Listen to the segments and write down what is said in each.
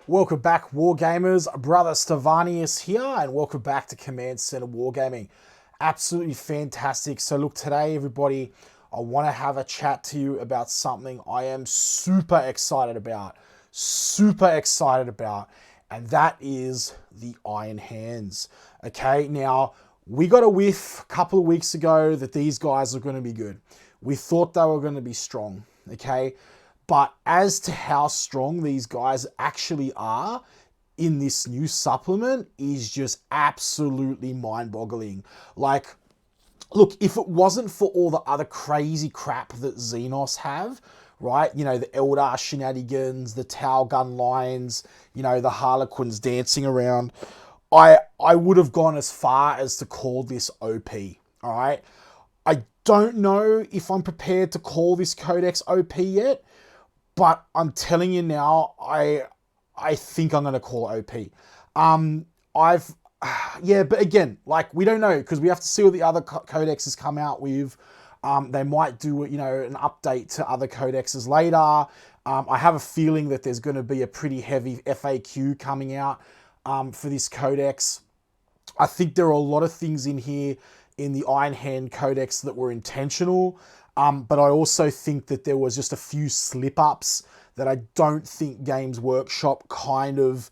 Welcome back, Wargamers. Brother Stevanius here, and welcome back to Command Centre Wargaming. Absolutely fantastic. So look, today, everybody, I want to have a chat to you about something I am super excited about. And that is the Ironhands. Okay, now, we got a whiff a couple of weeks ago that these guys are going to be good. We thought they were going to be strong, okay? But as to how strong these guys actually are in this new supplement is just absolutely mind-boggling. Like, look, if it wasn't for all the other crazy crap that Xenos have, right? You know, the Eldar shenanigans, the Tau gun lines, you know, the Harlequins dancing around, I would have gone as far as to call this OP, all right? I don't know if I'm prepared to call this codex OP yet, but I'm telling you now, I think I'm going to call it OP. Yeah, but again, like, we don't know because we have to see what the other codexes come out with. They might do, you know, an update to other codexes later. I have a feeling that there's going to be a pretty heavy FAQ coming out for this codex. I think there are a lot of things in here in the Ironhand codex that were intentional. But I also think that there was just a few slip-ups that I don't think Games Workshop kind of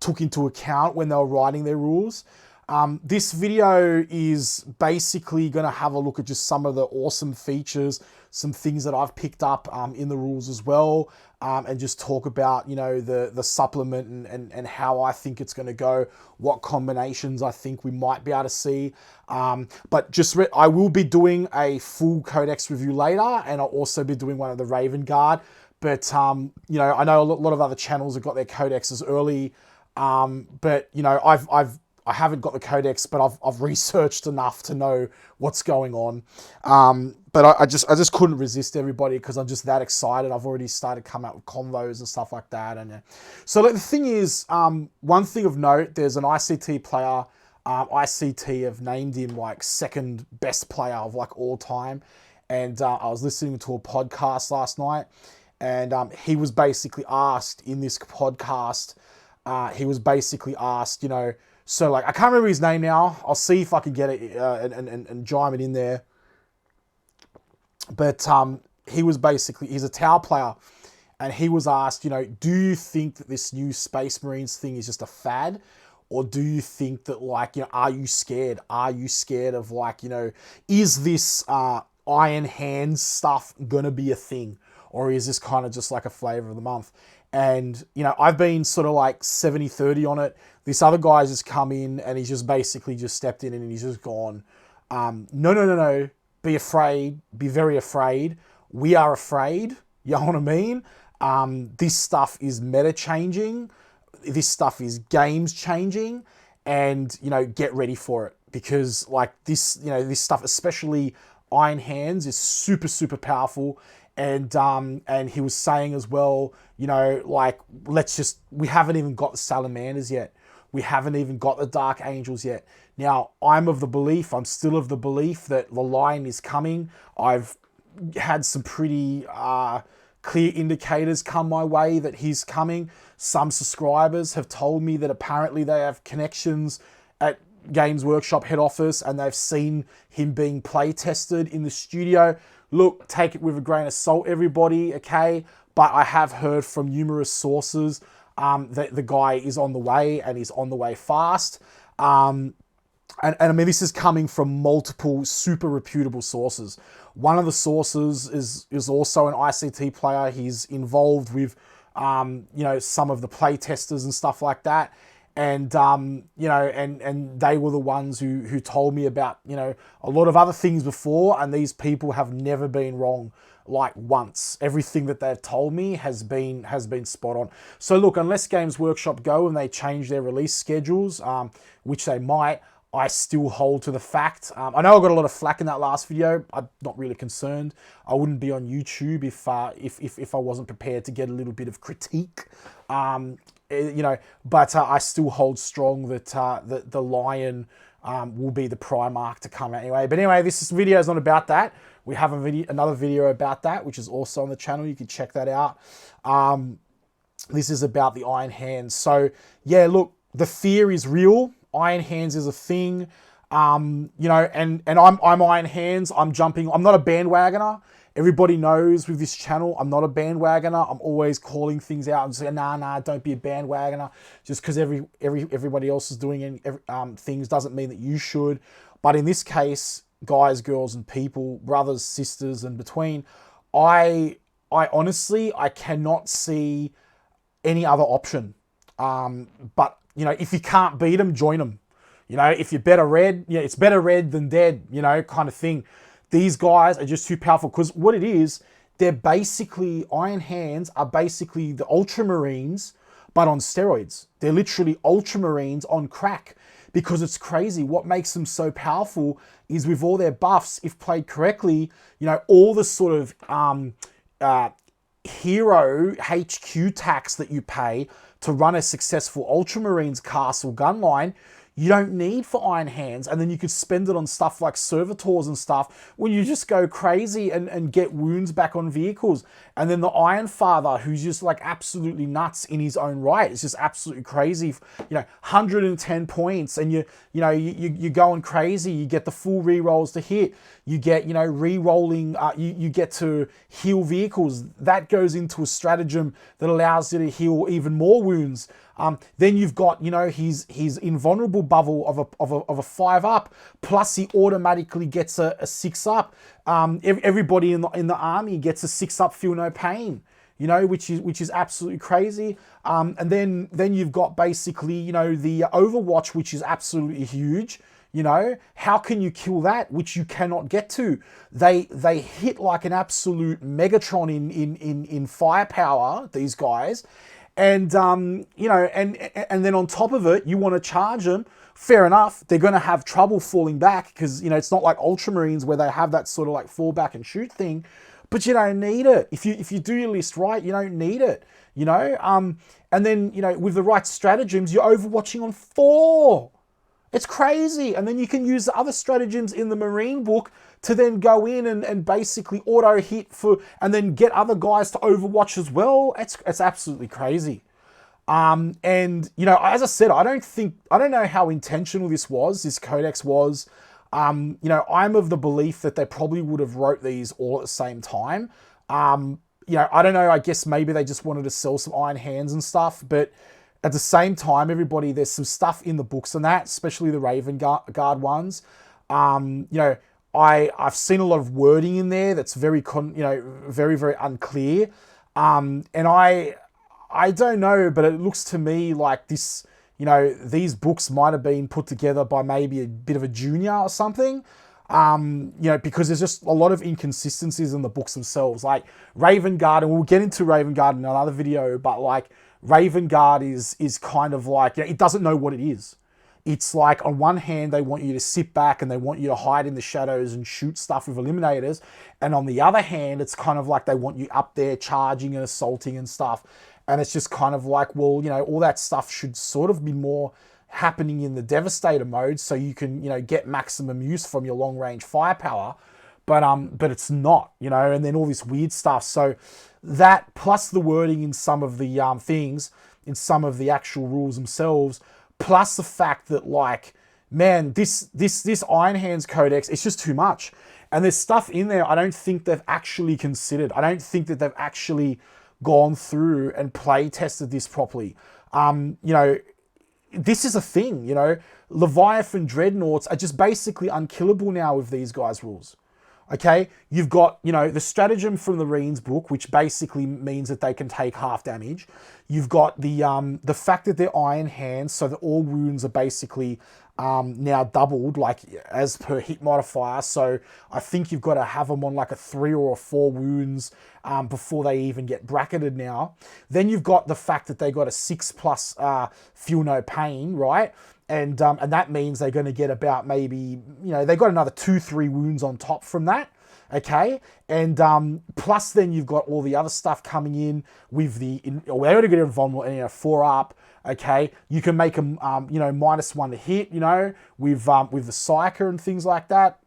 took into account when they were writing their rules. This video is basically going to have a look at just some of the awesome features, some things that I've picked up in the rules as well, and just talk about, you know, the supplement and how I think it's going to go, what combinations I think we might be able to see. But just I will be doing a full codex review later, and I'll also be doing one of the Raven Guard. But you know, I know a lot of other channels have got their codexes early, but you know, I haven't got the codex, but I've researched enough to know what's going on. But I just couldn't resist, everybody, because I'm just that excited. I've already started coming out with convos and stuff like that. And so like, the thing is, one thing of note, there's an ICT player. ICT have named him like second best player of like all time. And I was listening to a podcast last night, and he was basically asked in this podcast, you know, so like, I can't remember his name now. I'll see if I can get it and jam it in there. But he's a Tau player, and he was asked, you know, do you think that this new Space Marines thing is just a fad? Or do you think that, like, you know, are you scared? Are you scared of, like, you know, is this Ironhands stuff gonna be a thing? Or is this kind of just like a flavor of the month? And, you know, I've been sort of like 70-30 on it. This other guy's just come in and he's just basically just stepped in and he's just gone, no. Be afraid. Be very afraid. We are afraid. You know what I mean? This stuff is meta changing. This stuff is games changing. And, you know, get ready for it. Because, like, this, you know, this stuff, especially Ironhands, is super, super powerful. And he was saying as well, you know, like, we haven't even got the Salamanders yet. We haven't even got the Dark Angels yet. Now, I'm still of the belief that the Lion is coming. I've had some pretty clear indicators come my way that he's coming. Some subscribers have told me that apparently they have connections at Games Workshop head office and they've seen him being play tested in the studio. Look, take it with a grain of salt, everybody, okay? But I have heard from numerous sources that the guy is on the way, and he's on the way fast. And I mean, this is coming from multiple super reputable sources. One of the sources is also an ICT player. He's involved with, you know, some of the play testers and stuff like that. And, you know, and they were the ones who told me about, you know, a lot of other things before, and these people have never been wrong, like, once. Everything that they've told me has been spot on. So look, unless Games Workshop go and they change their release schedules, which they might, I still hold to the fact. I know I got a lot of flack in that last video. I'm not really concerned. I wouldn't be on YouTube if I wasn't prepared to get a little bit of critique. You know, but I still hold strong that the Lion will be the Primarch to come out anyway. But anyway, this video is not about that. We have another video about that, which is also on the channel. You can check that out. This is about the Iron Hands. So yeah, look, the fear is real. Iron Hands is a thing. You know, and I'm Iron Hands. I'm jumping. I'm not a bandwagoner. Everybody knows with this channel, I'm not a bandwagoner. I'm always calling things out and saying, nah, don't be a bandwagoner. Just because everybody else is doing things doesn't mean that you should. But in this case, guys, girls, and people, brothers, sisters, and between, I honestly, I cannot see any other option. But, you know, if you can't beat them, join them. You know, if you're better red, yeah, it's better red than dead, you know, kind of thing. These guys are just too powerful because what it is, they're basically, Iron Hands are basically the Ultramarines, but on steroids. They're literally Ultramarines on crack because it's crazy. What makes them so powerful is with all their buffs, if played correctly, you know, all the sort of hero HQ tax that you pay to run a successful Ultramarines castle gun line, you don't need for Iron Hands, and then you could spend it on stuff like servitors and stuff when you just go crazy and get wounds back on vehicles. And then the Iron Father, who's just like absolutely nuts in his own right, it's just absolutely crazy. You know, 110 points, and you're going crazy. You get the full rerolls to hit. You get, you know, re-rolling. You get to heal vehicles. That goes into a stratagem that allows you to heal even more wounds. Then you've got, you know, his invulnerable bubble of a 5-up, plus he automatically gets a 6-up. Everybody in the army gets a 6-up, feel no pain, you know, which is absolutely crazy. And then you've got basically, you know, the Overwatch, which is absolutely huge. You know, how can you kill that, which you cannot get to? They hit like an absolute Megatron in firepower, these guys. And, you know, and then on top of it, you want to charge them. Fair enough. They're going to have trouble falling back because, you know, it's not like Ultramarines where they have that sort of like fall back and shoot thing, but you don't need it. If you do your list right, you don't need it, you know? And then, you know, with the right stratagems, you're overwatching on 4. It's crazy. And then you can use the other stratagems in the Marine book to then go in and basically auto hit and then get other guys to overwatch as well. It's absolutely crazy. And, you know, as I said, I don't know how intentional this codex was. You know, I'm of the belief that they probably would have wrote these all at the same time. You know, I don't know, I guess maybe they just wanted to sell some Iron Hands and stuff, but at the same time, everybody, there's some stuff in the books and that, especially the Raven Guard ones. You know, I've seen a lot of wording in there that's very, very, very unclear. And I don't know, but it looks to me like this, you know, these books might have been put together by maybe a bit of a junior or something. You know, because there's just a lot of inconsistencies in the books themselves. Like Raven Guard, and we'll get into Raven Guard in another video, but like Raven Guard is kind of like, you know, it doesn't know what it is. It's like, on one hand, they want you to sit back and they want you to hide in the shadows and shoot stuff with eliminators. And on the other hand, it's kind of like they want you up there charging and assaulting and stuff. And it's just kind of like, well, you know, all that stuff should sort of be more happening in the Devastator mode so you can, you know, get maximum use from your long range firepower. But it's not, you know, and then all this weird stuff. So that plus the wording in some of the things, in some of the actual rules themselves, plus the fact that, like, man, this Iron Hands codex, it's just too much. And there's stuff in there I don't think they've actually considered. I don't think that they've actually gone through and play tested this properly. You know, this is a thing, you know. Leviathan Dreadnoughts are just basically unkillable now with these guys' rules. Okay, you've got, you know, the stratagem from the Marines book, which basically means that they can take half damage. You've got the fact that they're Iron Hands, so that all wounds are basically now doubled, like as per hit modifier. So I think you've got to have them on like a 3 or a 4 wounds before they even get bracketed now. Then you've got the fact that they got a 6+ feel no pain, right? And that means they're going to get about maybe, you know, they got another 2-3 wounds on top from that. Okay. And plus then you've got all the other stuff coming in with the, we're going to get invulnerable and, you know, 4-up. Okay. You can make them, you know, -1 to hit, you know, with the Psyker and things like that.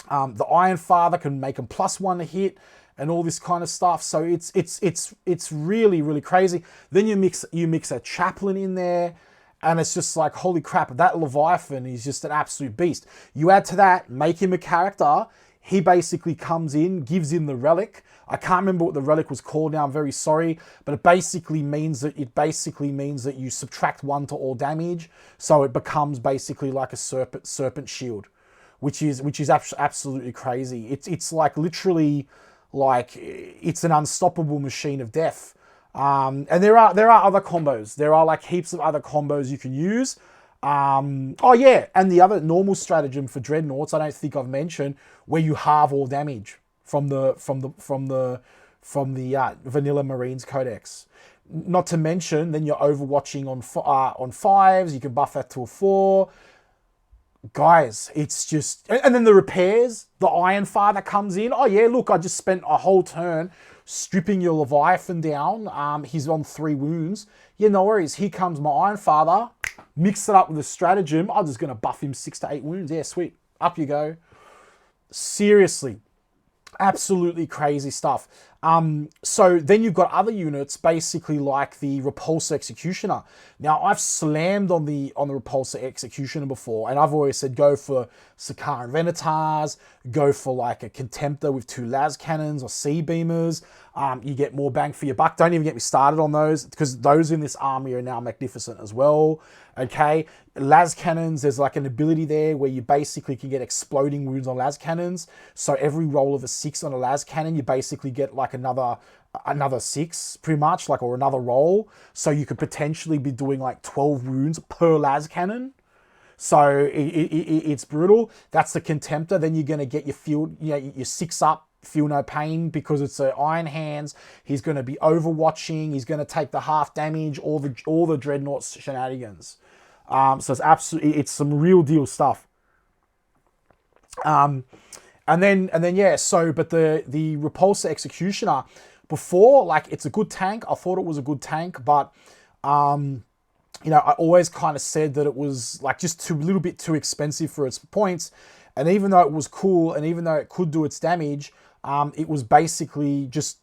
The Iron Father can make them +1 to hit. and all this kind of stuff. So it's really, really crazy. Then you mix a chaplain in there, and it's just like, holy crap, that Leviathan is just an absolute beast. You add to that, make him a character. He basically comes in, gives in the relic. I can't remember what the relic was called now, I'm very sorry, but it basically means that you subtract 1 to all damage, so it becomes basically like a serpent shield, which is absolutely crazy. It's like literally like it's an unstoppable machine of death. And there are other combos. There are like heaps of other combos you can use. Oh yeah, and the other normal stratagem for Dreadnoughts, I don't think I've mentioned, where you halve all damage from the vanilla Marines codex. Not to mention, then you're overwatching on 5s. You can buff that to a 4. Guys, it's just, and then the repairs, the Iron Father comes in. Oh yeah, look, I just spent a whole turn stripping your Leviathan down. He's on 3 wounds. Yeah, no worries. Here comes my Iron Father. Mix it up with a stratagem. I'm just going to buff him 6 to 8 wounds. Yeah, sweet. Up you go. Seriously. Absolutely crazy stuff. So then you've got other units, basically like the Repulse Executioner. Now, I've slammed on the Repulse Executioner before, and I've always said go for Sakaran Venatars, go for like a Contemptor with 2 las cannons or sea beamers. You get more bang for your buck. Don't even get me started on those, because those in this army are now magnificent as well. Okay, las cannons, there's like an ability there where you basically can get exploding wounds on las cannons. So every roll of a 6 on a las cannon, you basically get like another 6 pretty much, like, or another roll. So you could potentially be doing like 12 wounds per las cannon. So it's brutal. That's the Contemptor. Then you're going to get your field, your 6 up, feel no pain, because it's an Ironhands. He's going to be overwatching. He's going to take the half damage, all the Dreadnought shenanigans. So it's some real deal stuff. And then yeah. So, but the Repulse Executioner, before, like, it's a good tank. I thought it was a good tank, but I always kind of said that it was like just a little bit too expensive for its points. And even though it was cool, and even though it could do its damage, it was basically it just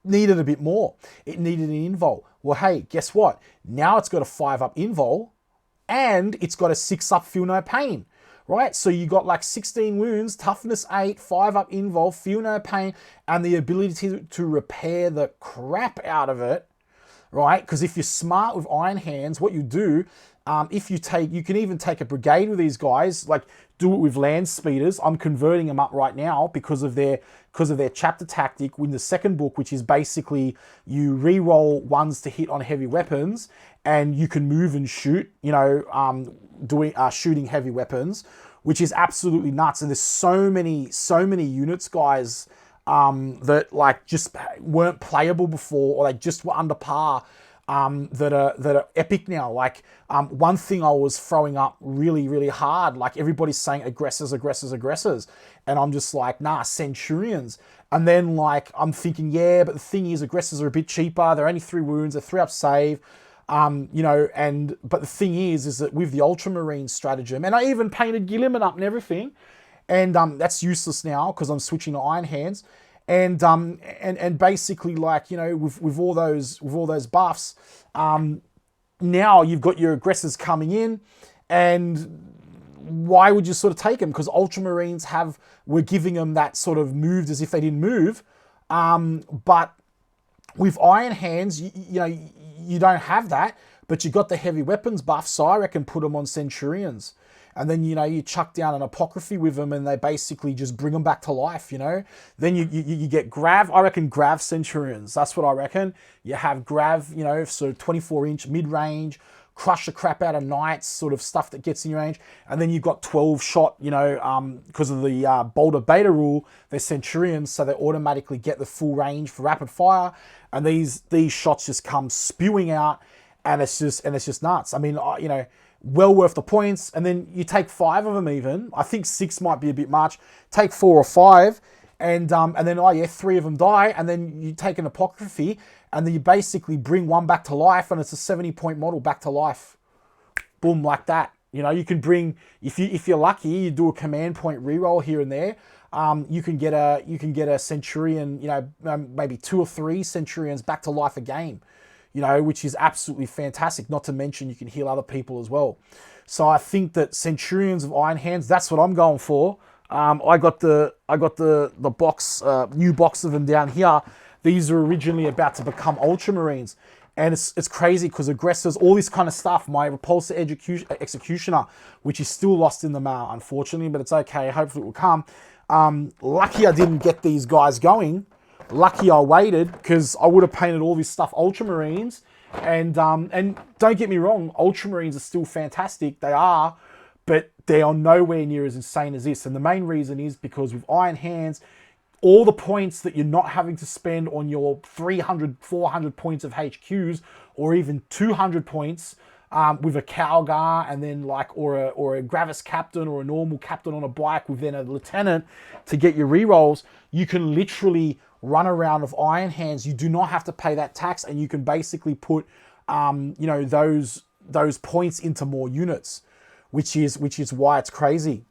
needed a bit more. It needed an invul. Well, hey, guess what? Now it's got a 5-up invul, and it's got a 6-up feel no pain, right? So you got like 16 wounds, toughness 8, 5-up invul, feel no pain, and the ability to repair the crap out of it, right? Because if you're smart with Ironhands, what you do, you can even take a brigade with these guys, like do it with land speeders. I'm converting them up right now because of their chapter tactic in the second book, which is basically you re-roll 1s to hit on heavy weapons, and you can move and shoot, shooting heavy weapons, which is absolutely nuts. And there's so many units, guys, that like just weren't playable before, or they just were under par, that are epic now. Like, one thing I was throwing up really, really hard, like everybody's saying aggressors, and I'm just like, nah, Centurions. And then like I'm thinking, yeah, but the thing is, aggressors are a bit cheaper. They're only 3 wounds, they're 3-up save. But the thing is that with the Ultramarine stratagem, and I even painted Gilliman up and everything, and that's useless now because I'm switching to Ironhands. And basically, like, with all those buffs, now you've got your aggressors coming in, and why would you sort of take them? Because Ultramarines were giving them that sort of moved as if they didn't move, but with Ironhands, you don't have that, but you got the heavy weapons buff, so I reckon put them on Centurions. And then, you chuck down an apocryphy with them, and they basically just bring them back to life, Then you get Grav. I reckon Grav Centurions. That's what I reckon. You have Grav, so 24-inch mid-range, crush the crap out of Knights, sort of stuff that gets in your range. And then you've got 12-shot, because of the Boulder Beta rule, they're Centurions, so they automatically get the full range for rapid fire. And these shots just come spewing out, and it's just nuts. I mean, well worth the points. And then you take 5 of them even. I think 6 might be a bit much. Take 4 or 5, and then 3 of them die, and then you take an apocryphy, and then you basically bring one back to life, and it's a 70-point model back to life. Boom, like that. You can bring, if you're lucky, you do a command point reroll here and there. you can get a Centurion, you know, maybe 2 or 3 Centurions back to life a game, you know, which is absolutely fantastic. Not to mention you can heal other people as well. So I think that Centurions of Ironhands, that's what I'm going for. I got the box, new box of them down here. These are originally about to become Ultramarines. And it's crazy because aggressors, all this kind of stuff, my Repulse Executioner, which is still lost in the mail, unfortunately, but it's okay. Hopefully it will come. Lucky I didn't get these guys going. Lucky I waited, because I would have painted all this stuff Ultramarines. And don't get me wrong, Ultramarines are still fantastic. They are, but they are nowhere near as insane as this. And the main reason is because with Ironhands, all the points that you're not having to spend on your 300, 400 points of HQs, or even 200 points with a Calgar, and then or a Gravis captain, or a normal captain on a bike with then a lieutenant to get your rerolls, you can literally run around with Ironhands. You do not have to pay that tax, and you can basically put you know, those points into more units, which is why it's crazy.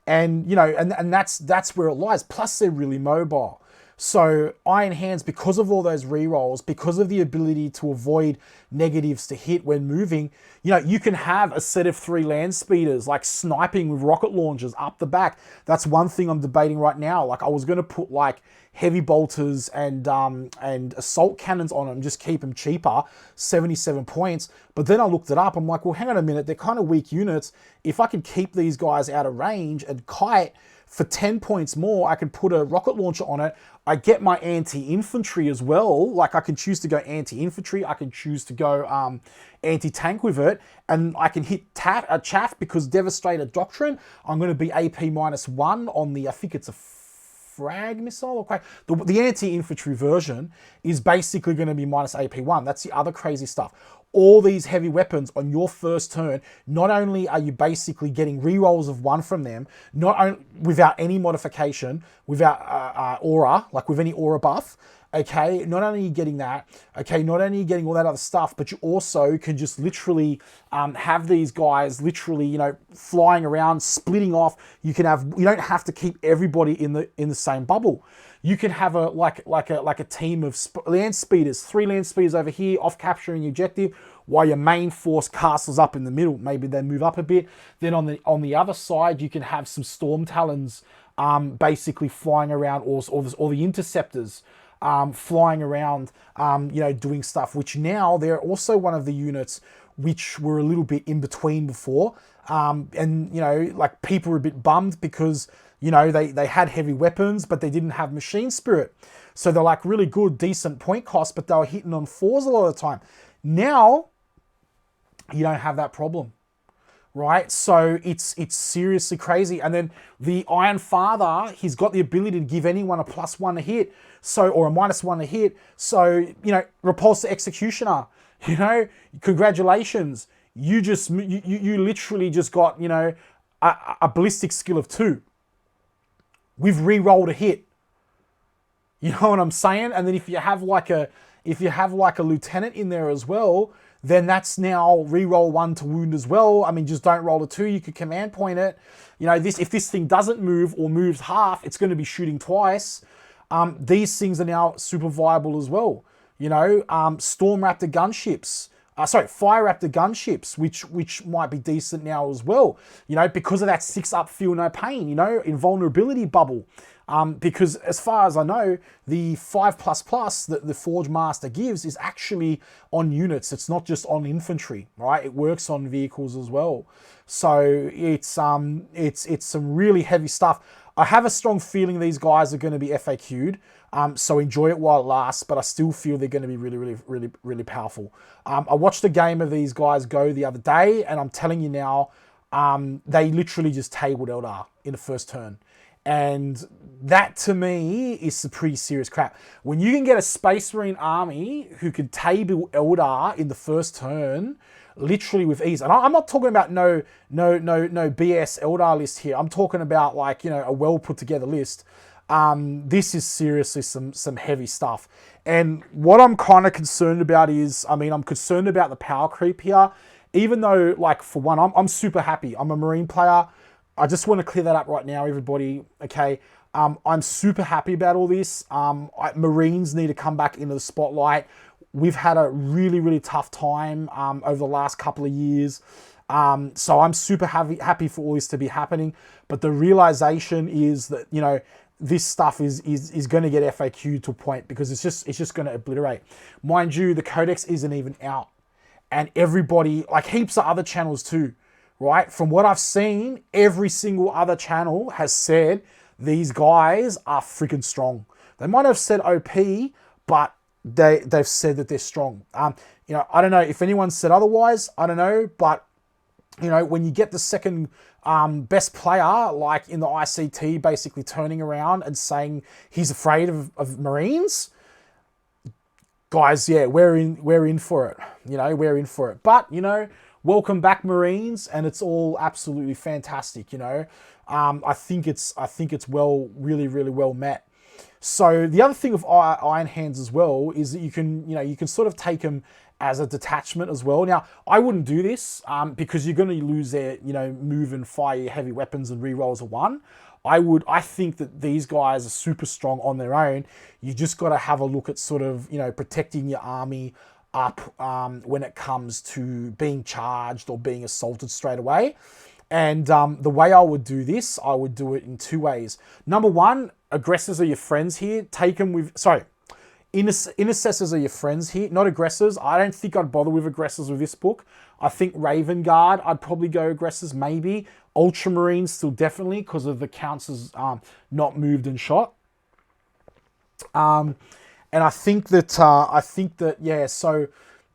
And you know, and that's where it lies. Plus they're really mobile. So Ironhands, because of all those rerolls, because of the ability to avoid negatives to hit when moving, you know, you can have a set of 3 land speeders like sniping with rocket launchers up the back. That's one thing I'm debating right now. Like I was going to put like heavy bolters and assault cannons on them, just keep them cheaper, 77 points. But then I looked it up. I'm like, well, hang on a minute. They're kind of weak units. If I can keep these guys out of range and kite for 10 points more, I can put a rocket launcher on it. I get my anti-infantry as well. Like I can choose to go anti-infantry. I can choose to go anti-tank with it. And I can hit chaff because Devastator Doctrine, I'm going to be AP -1 on the, I think it's a frag missile. Okay, the anti-infantry version is basically going to be minus AP1. That's the other crazy stuff. All these heavy weapons on your first turn, not only are you basically getting rerolls of 1 from them, not only without any modification, without aura, like with any aura buff, okay, not only are you getting that, okay, not only are you getting all that other stuff, but you also can just literally have these guys literally, you know, flying around, splitting off. You don't have to keep everybody in the same bubble. You can have a team of land speeders, 3 land speeders over here off capturing the objective, while your main force castles up in the middle. Maybe they move up a bit. Then on the other side, you can have some Storm Talons basically flying around, or the interceptors flying around, you know, doing stuff. Which now they're also one of the units which were a little bit in between before, and you know, like people were a bit bummed because, you know, they had heavy weapons, but they didn't have machine spirit. So they're like really good, decent point cost, but they were hitting on 4s a lot of the time. Now, you don't have that problem, right? So it's seriously crazy. And then the Iron Father, he's got the ability to give anyone a +1 to hit, so, or a -1 to hit. So, you know, Repulse Executioner, you know, congratulations. You literally just got, you know, a ballistic skill of 2. We've re-rolled a hit. You know what I'm saying? And then if you have like a lieutenant in there as well, then that's now re-roll 1 to wound as well. I mean, just don't roll a 2. You could command point it. You know, if this thing doesn't move or moves half, it's going to be shooting twice. These things are now super viable as well. You know, Storm Raptor gunships. Fire Raptor gunships, which might be decent now as well. You know, because of that 6 up feel no pain, you know, invulnerability bubble. Because as far as I know, the 5++ that the Forge Master gives is actually on units. It's not just on infantry, right? It works on vehicles as well. So it's some really heavy stuff. I have a strong feeling these guys are going to be FAQ'd. So enjoy it while it lasts, but I still feel they're going to be really powerful. I watched a game of these guys go the other day, and I'm telling you now, they literally just tabled Eldar in the first turn. And that to me is some pretty serious crap. When you can get a Space Marine army who can table Eldar in the first turn, literally with ease. And I'm not talking about no BS Eldar list here. I'm talking about, like, you know, a well put together list. This is seriously some heavy stuff. And what I'm kind of concerned about is, I mean, I'm concerned about the power creep here. Even though, like, for one, I'm super happy. I'm a Marine player. I just want to clear that up right now, everybody. Okay. I'm super happy about all this. Marines need to come back into the spotlight. We've had a really, really tough time over the last couple of years. So I'm super happy for all this to be happening. But the realization is that, you know, this stuff is going to get FAQ to a point, because it's just going to obliterate. Mind you, the codex isn't even out. And everybody, like heaps of other channels too, right? From what I've seen, every single other channel has said these guys are freaking strong. They might have said OP, but they've said that they're strong. You know, I don't know if anyone said otherwise. I don't know, but you know, when you get the second best player, like in the ICT, basically turning around and saying he's afraid of Marines, guys, yeah, we're in for it. You know, we're in for it. But you know, welcome back, Marines, and it's all absolutely fantastic. You know, I think it's really well met. So the other thing of Ironhands as well is that you can sort of take them as a detachment as well. Now, I wouldn't do this because you're going to lose their, you know, move and fire your heavy weapons and rerolls of 1. I think that these guys are super strong on their own. You just got to have a look at sort of, you know, protecting your army up when it comes to being charged or being assaulted straight away. And the way I would do this, I would do it in 2 ways. Number 1, aggressors are your friends here. Take them with, intercessors are your friends here, not aggressors. I don't think I'd bother with aggressors with this book. I think Raven Guard, I'd probably go aggressors, maybe. Ultramarines still definitely, because of the counts as not moved and shot. And I think that, yeah, so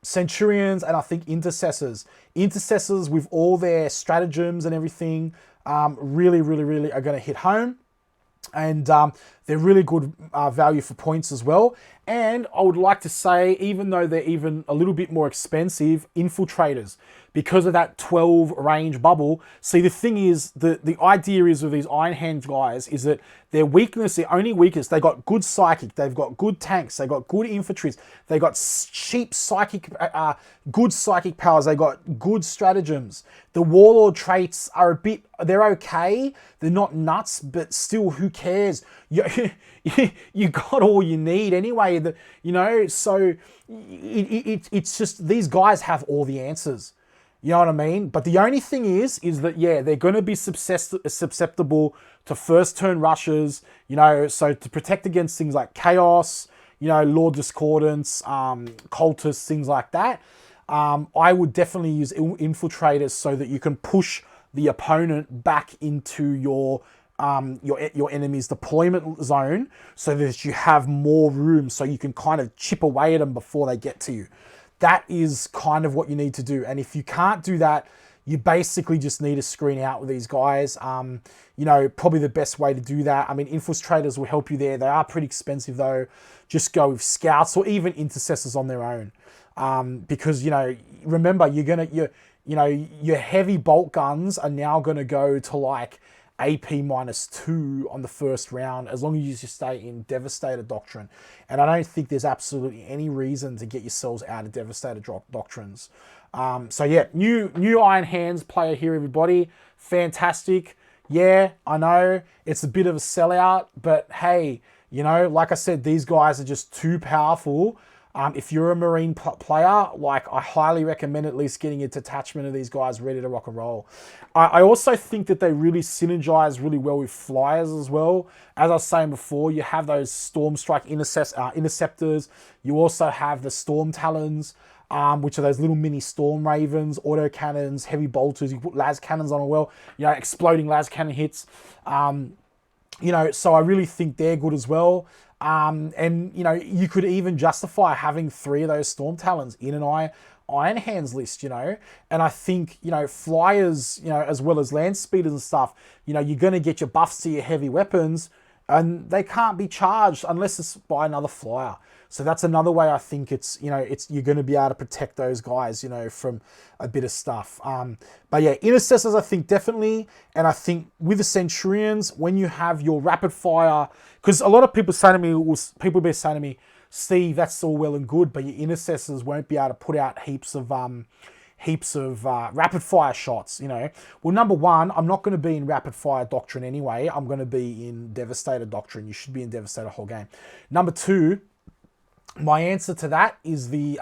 Centurions and I think Intercessors. Intercessors with all their stratagems and everything really are going to hit home. And they're really good value for points as well. And I would like to say, even though they're even a little bit more expensive, Infiltrators, because of that 12 range bubble. See, the thing is, the idea is with these Ironhands guys is that their weakness, their only weakness, they got good psychic, they've got good tanks, they got good infantries, they got cheap psychic, good psychic powers, they got good stratagems. The warlord traits are a bit, they're okay, they're not nuts, but still, who cares? You got all you need anyway. You know, so it's just, these guys have all the answers. You know what I mean? But the only thing is that, yeah, they're going to be susceptible to first turn rushes, you know, so to protect against things like Chaos, you know, Lord Discordance, Cultists, things like that. I would definitely use Infiltrators so that you can push the opponent back into your enemy's deployment zone, so that you have more room, so you can kind of chip away at them before they get to you. That is kind of what you need to do. And if you can't do that, you basically just need to screen out with these guys. You know, probably the best way to do that. I mean, Infiltrators will help you there. They are pretty expensive though. Just go with Scouts or even Intercessors on their own. Because, you know, remember, your heavy bolt guns are now going to go to like AP -2 on the first round, as long as you just stay in Devastator Doctrine. And I don't think there's absolutely any reason to get yourselves out of Devastator Doctrines. So yeah, new Ironhands player here, everybody. Fantastic. Yeah, I know it's a bit of a sellout, but hey, you know, like I said, these guys are just too powerful. If you're a Marine player, like, I highly recommend at least getting a detachment of these guys ready to rock and roll. I also think that they really synergize really well with flyers as well. As I was saying before, you have those Storm Strike Interceptors. You also have the Storm Talons, which are those little mini Storm Ravens, auto cannons, heavy bolters. You put las cannons on as well, you know, exploding las cannon hits. You know, so I really think they're good as well. And, you know, you could even justify having 3 of those Storm Talons in an Ironhands list, you know. And I think, you know, flyers, you know, as well as land speeders and stuff, you know, you're going to get your buffs to your heavy weapons, and they can't be charged unless it's by another flyer. So that's another way I think it's, you know, you're going to be able to protect those guys, you know, from a bit of stuff. But yeah, Intercessors, I think definitely. And I think with the Centurions, when you have your rapid fire, because a lot of people say to me, people be saying to me, Steve, that's all well and good, but your Intercessors won't be able to put out heaps of heaps of rapid fire shots, you know. Well, number one, I'm not going to be in rapid fire doctrine anyway. I'm going to be in Devastator doctrine. You should be in Devastator whole game. Number two, my answer to that is the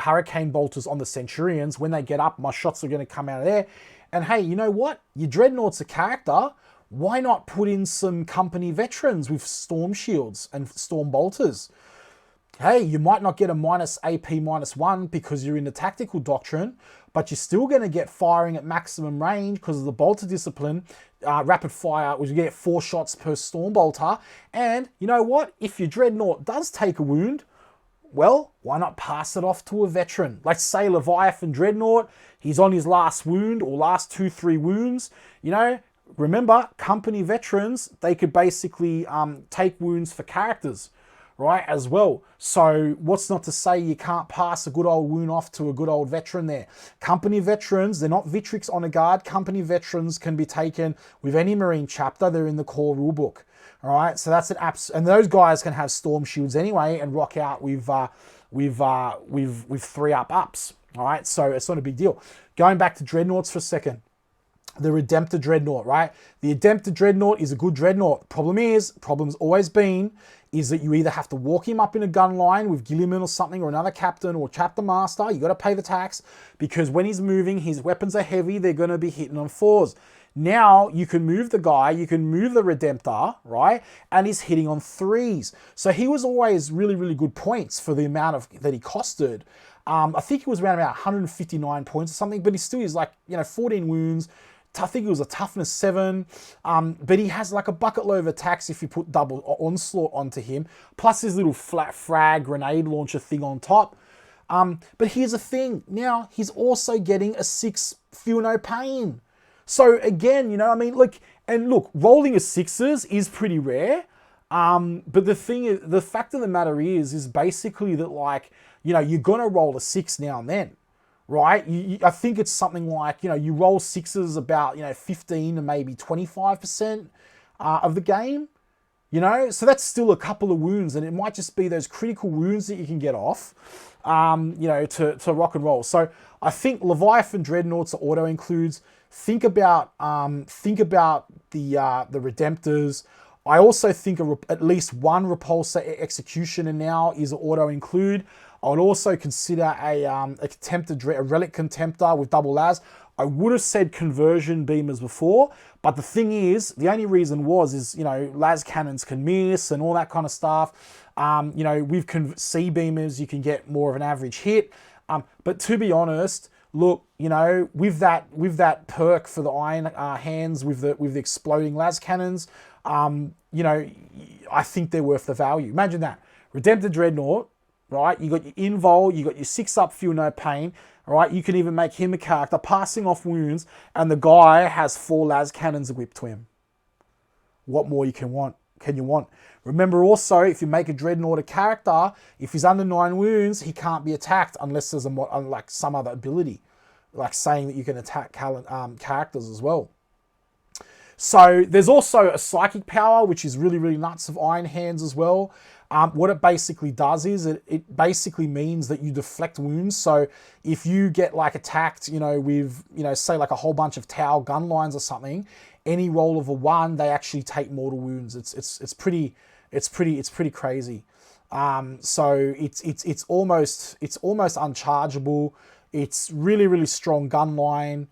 Hurricane Bolters on the Centurions. When they get up, my shots are going to come out of there. And hey, you know what? Your Dreadnought's a character. Why not put in some company veterans with Storm Shields and Storm Bolters? Hey, you might not get a minus AP -1 because you're in the tactical doctrine, but you're still going to get firing at maximum range because of the bolter discipline, rapid fire, which you get 4 shots per Storm Bolter. And you know what? If your Dreadnought does take a wound, well, why not pass it off to a veteran? Like say Leviathan Dreadnought, he's on his last wound or last 2-3 wounds. You know, remember, company veterans, they could basically take wounds for characters, right, as well. So what's not to say you can't pass a good old wound off to a good old veteran there. Company veterans, they're not Vitrix on a guard. Company veterans can be taken with any Marine chapter. They're in the core rulebook. All right, so that's an and those guys can have storm shields anyway and rock out with 3 ups. All right, so it's not a big deal. Going back to Dreadnoughts for a second. The Redemptive Dreadnought, right? The Redemptive Dreadnought is a good Dreadnought. Problem's always been, is that you either have to walk him up in a gun line with Gilliman or something, or another captain or chapter master. You got to pay the tax because when he's moving, his weapons are heavy. They're going to be hitting on 4s. Now you can move the guy, you can move the Redemptor, right? And he's hitting on 3s. So he was always really, really good points for the amount of that he costed. I think it was around about 159 points or something, but he still is like, 14 wounds. I think it was a toughness 7, but he has like a bucket load of attacks if you put double onslaught onto him, plus his little flat frag grenade launcher thing on top. But here's the thing, now he's also getting a 6 feel no pain. So again, look, rolling a 6s is pretty rare. But the thing is, the fact of the matter is basically that you're gonna roll a 6 now and then. Right? I think it's something like, you roll 6s about, 15 to maybe 25% of the game, So that's still a couple of wounds, and it might just be those critical wounds that you can get off, to rock and roll. So I think Leviathan Dreadnoughts are auto includes. Think about the Redemptors. I also think at least one Repulse Executioner now is an auto include. I would also consider a Relic Contemptor with double las. I would have said conversion beamers before, but the thing is, the only reason is las cannons can miss and all that kind of stuff. With C beamers, you can get more of an average hit. But to be honest, look, with that perk for the Iron Hands with the exploding las cannons, I think they're worth the value. Imagine that. Redemptive Dreadnought, right? You got your invul, you got your 6-up feel no pain, right? You can even make him a character, passing off wounds, and the guy has 4 las cannons equipped to him. What more can you want? Remember also, if you make a Dreadnought a character, if he's under 9 wounds, he can't be attacked unless there's like some other ability, like saying that you can attack characters as well. So there's also a psychic power, which is really, really nuts of Ironhands as well. What it basically does is it basically means that you deflect wounds. So if you get attacked, with, say like a whole bunch of Tau gun lines or something, any roll of a 1, they actually take mortal wounds. It's pretty crazy. So it's almost unchargeable. It's really, really strong gun line.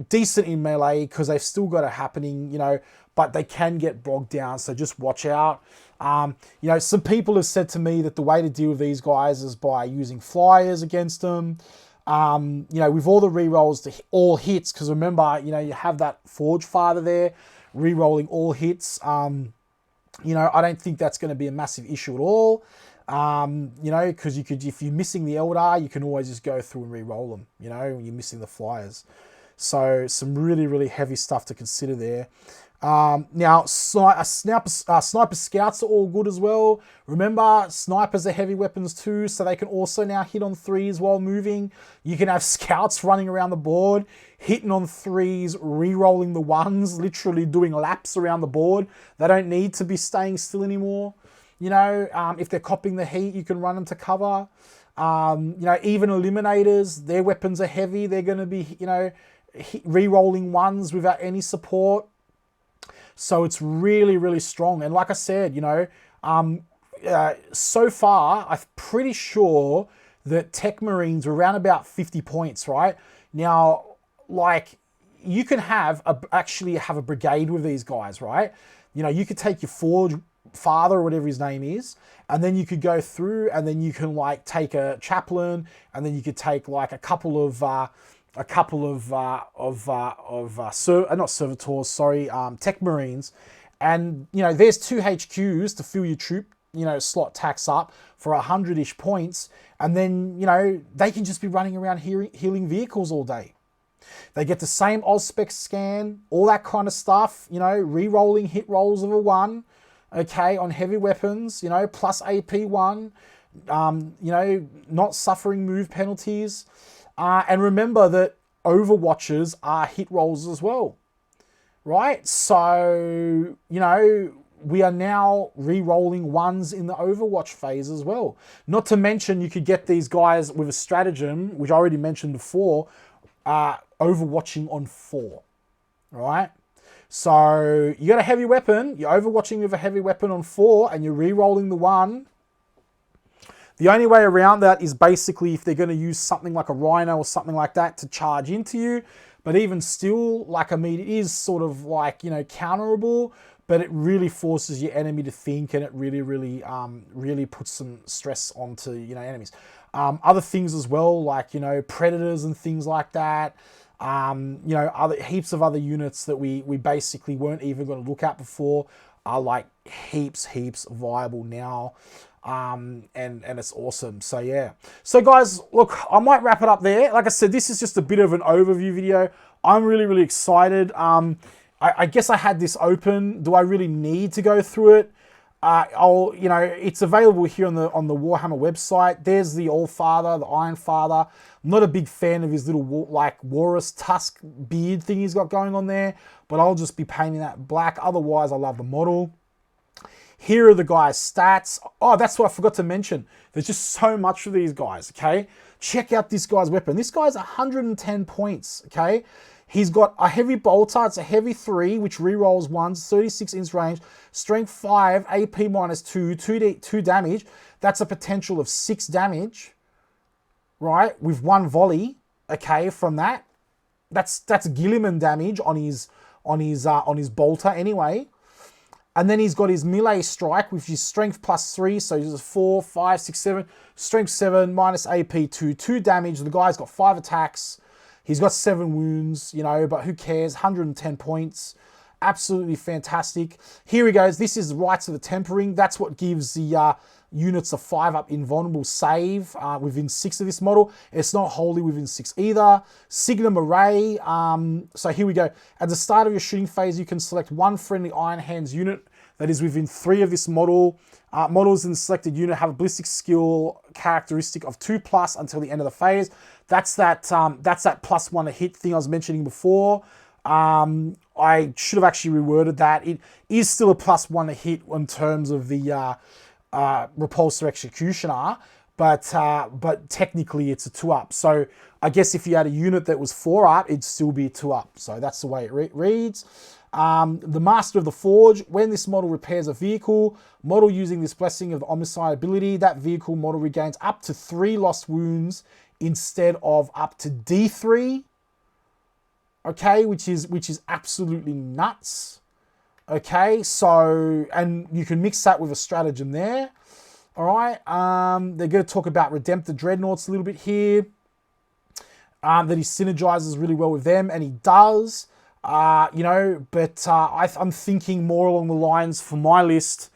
Decent in melee because they've still got it happening, but they can get bogged down. So just watch out. Some people have said to me that the way to deal with these guys is by using flyers against them. With all the rerolls to all hits, because remember, you have that Forge Father there, rerolling all hits. I don't think that's going to be a massive issue at all. Because if you're missing the Eldar, you can always just go through and re-roll them, when you're missing the flyers. So some really, really heavy stuff to consider there. Now, sniper scouts are all good as well. Remember, snipers are heavy weapons too, so they can also now hit on 3s while moving. You can have scouts running around the board, hitting on 3s, re-rolling the 1s, literally doing laps around the board. They don't need to be staying still anymore. If they're copying the heat, you can run them to cover. You know, even eliminators, their weapons are heavy. They're going to be, you know, re-rolling ones without any support. So it's really, really strong. And like I said, you know, so far, I'm pretty sure that Tech Marines were around about 50 points, right? Now, like, you can actually have a brigade with these guys, right? You know, you could take your Forge Father or whatever his name is, and then you could go through, and then you can like take a chaplain, and then you could take like a couple of not servitors, sorry, Tech Marines, and you know, there's 2 HQs to fill your troop, you know, slot tax up for 100-ish points, and then, you know, they can just be running around healing vehicles all day. They get the same Ausspec scan, all that kind of stuff, you know, re-rolling hit rolls of a 1, okay, on heavy weapons, you know, plus AP 1, you know, not suffering move penalties. And remember that Overwatchers are hit rolls as well, right? So, you know, we are now re-rolling 1s in the Overwatch phase as well. Not to mention, you could get these guys with a stratagem, which I already mentioned before, Overwatching on 4, right? So you got a heavy weapon, you're Overwatching with a heavy weapon on 4, and you're re-rolling the 1. The only way around that is basically if they're going to use something like a Rhino or something like that to charge into you. But even still, like, I mean, it is sort of like, you know, counterable, but it really forces your enemy to think, and it really, really puts some stress onto, you know, enemies. Other things as well, like, you know, Predators and things like that. You know, heaps of other units that we basically weren't even going to look at before are like heaps viable now. And it's awesome. So yeah. So guys, look, I might wrap it up there. Like I said, this is just a bit of an overview video. I'm really excited. I guess I had this open. Do I really need to go through it? You know, it's available here on the Warhammer website. There's the Allfather, the Iron Father. I'm not a big fan of his little walrus tusk beard thing he's got going on there, but I'll just be painting that black. Otherwise, I love the model. Here are the guys' stats. Oh, that's what I forgot to mention. There's just so much for these guys, okay? Check out this guy's weapon. This guy's 110 points, okay? He's got a heavy bolter. It's a heavy 3, which rerolls 1s, 36 inch range, strength 5, AP -2, 2 damage. That's a potential of 6 damage, right? With 1 volley, okay, from that. That's Gilliman damage on his bolter anyway. And then he's got his melee strike, which is strength +3, so he's 4, 5, 6, 7, strength 7, minus AP 2 damage. The guy's got 5 attacks. He's got 7 wounds, you know, but who cares? 110 points. Absolutely fantastic. Here he goes. This is Rites of the Tempering. That's what gives the units a 5-up invulnerable save within 6 of this model. It's not wholly within 6 either. Signum Array. So here we go. At the start of your shooting phase, you can select 1 friendly Ironhands unit that is within 3 of this model. Models in the selected unit have a ballistic skill characteristic of 2+ until the end of the phase. That's that +1 to hit thing I was mentioning before. I should have actually reworded that. It is still a +1 to hit in terms of the Repulse Executioner, but technically it's a 2-up. So I guess if you had a unit that was 4-up, it'd still be a 2-up. So that's the way it reads. The Master of the Forge. When this model repairs a vehicle, model using this Blessing of the Omnicide ability, that vehicle model regains up to 3 lost wounds instead of up to D3. Okay, which is absolutely nuts. Okay, so, and you can mix that with a stratagem there. All right, they're going to talk about Redemptive Dreadnoughts a little bit here. That he synergizes really well with them, and he does. You know, but I'm thinking more along the lines for my list.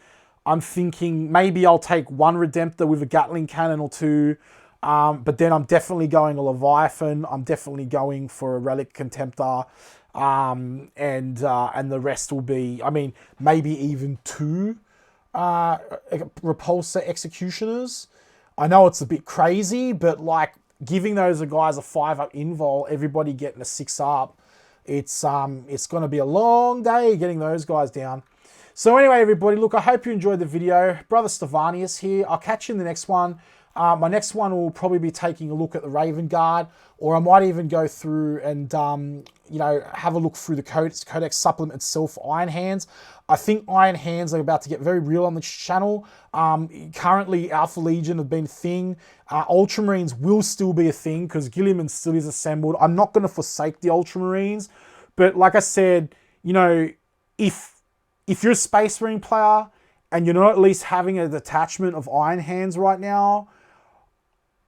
I'm thinking maybe I'll take 1 Redemptor with a Gatling cannon or 2. But then I'm definitely going a Leviathan. I'm definitely going for a Relic Contemptor. And the rest will be, I mean, maybe even 2 Repulse Executioners. I know it's a bit crazy, but like giving those guys a 5-up invul, everybody getting a 6-up, it's going to be a long day getting those guys down. So anyway, everybody, look, I hope you enjoyed the video. Brother Stevanius here. I'll catch you in the next one. My next one will probably be taking a look at the Raven Guard, or I might even go through and, you know, have a look through the codex supplement itself for Ironhands. I think Ironhands are about to get very real on the channel. Currently, Alpha Legion have been a thing. Ultramarines will still be a thing because Gilliman still is assembled. I'm not going to forsake the Ultramarines, but like I said, you know, if you're a Space Marine player and you're not at least having a detachment of Ironhands right now,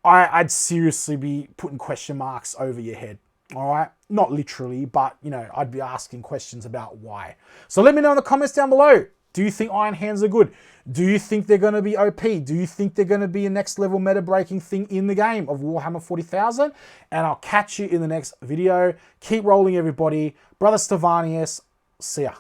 I'd seriously be putting question marks over your head. All right, not literally, but you know, I'd be asking questions about why. So let me know in the comments down below. Do you think Ironhands are good? Do you think they're going to be OP? Do you think they're going to be a next level meta breaking thing in the game of Warhammer 40,000? And I'll catch you in the next video. Keep rolling, everybody. Brother Stevanius, see ya.